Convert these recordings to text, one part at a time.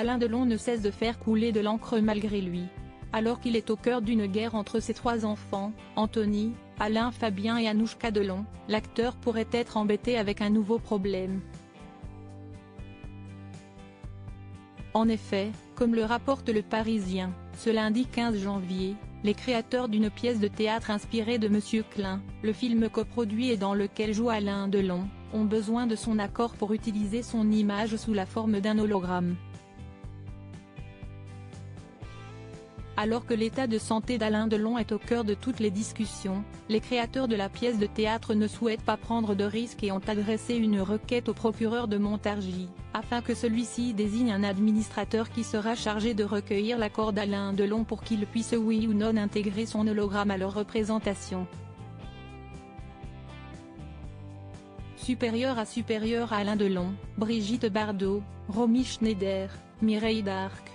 Alain Delon ne cesse de faire couler de l'encre malgré lui. Alors qu'il est au cœur d'une guerre entre ses 3 enfants, Anthony, Alain Fabien et Anouchka Delon, l'acteur pourrait être embêté avec un nouveau problème. En effet, comme le rapporte Le Parisien, ce lundi 15 janvier, les créateurs d'une pièce de théâtre inspirée de Monsieur Klein, le film coproduit et dans lequel joue Alain Delon, ont besoin de son accord pour utiliser son image sous la forme d'un hologramme. Alors que l'état de santé d'Alain Delon est au cœur de toutes les discussions, les créateurs de la pièce de théâtre ne souhaitent pas prendre de risques et ont adressé une requête au procureur de Montargis, afin que celui-ci désigne un administrateur qui sera chargé de recueillir l'accord d'Alain Delon pour qu'il puisse oui ou non intégrer son hologramme à leur représentation. Supérieur à Alain Delon, Brigitte Bardot, Romy Schneider, Mireille Darc.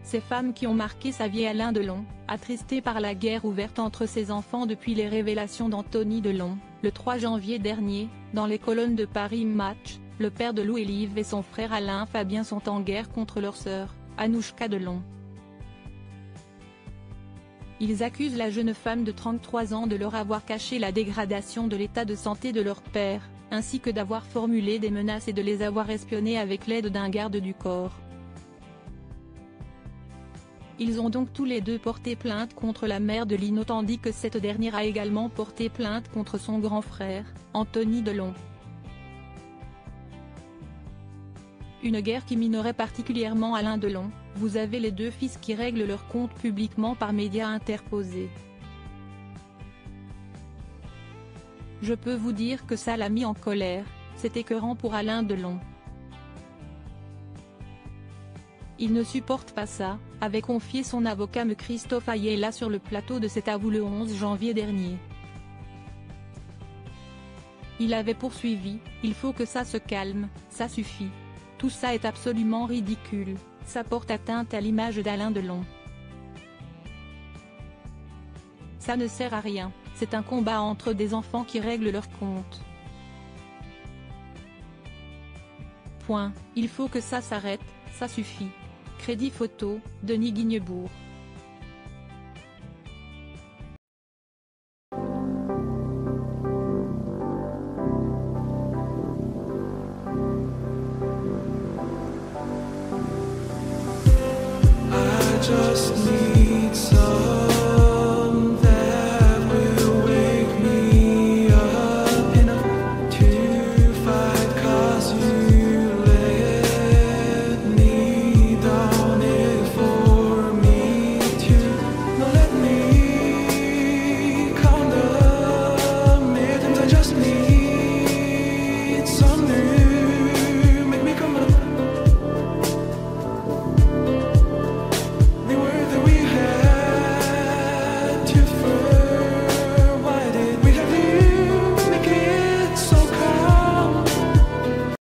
Ces femmes qui ont marqué sa vie. Alain Delon, attristé par la guerre ouverte entre ses enfants depuis les révélations d'Anthony Delon, le 3 janvier dernier, dans les colonnes de Paris Match, le père de Lou et Liv et son frère Alain Fabien sont en guerre contre leur sœur, Anouchka Delon. Ils accusent la jeune femme de 33 ans de leur avoir caché la dégradation de l'état de santé de leur père, ainsi que d'avoir formulé des menaces et de les avoir espionnés avec l'aide d'un garde du corps. Ils ont donc tous les deux porté plainte contre la mère de Lino tandis que cette dernière a également porté plainte contre son grand frère, Anthony Delon. Une guerre qui minerait particulièrement Alain Delon. Vous avez les 2 fils qui règlent leur compte publiquement par médias interposés. Je peux vous dire que ça l'a mis en colère, c'est écœurant pour Alain Delon. Il ne supporte pas ça, avait confié son avocat me Christophe Ayala sur le plateau de C'est à vous le 11 janvier dernier. Il avait poursuivi, il faut que ça se calme, ça suffit. Tout ça est absolument ridicule, ça porte atteinte à l'image d'Alain Delon. Ça ne sert à rien, c'est un combat entre des enfants qui règlent leur compte. Point, il faut que ça s'arrête, ça suffit. Crédit photo, Denis Guignebourg. I just need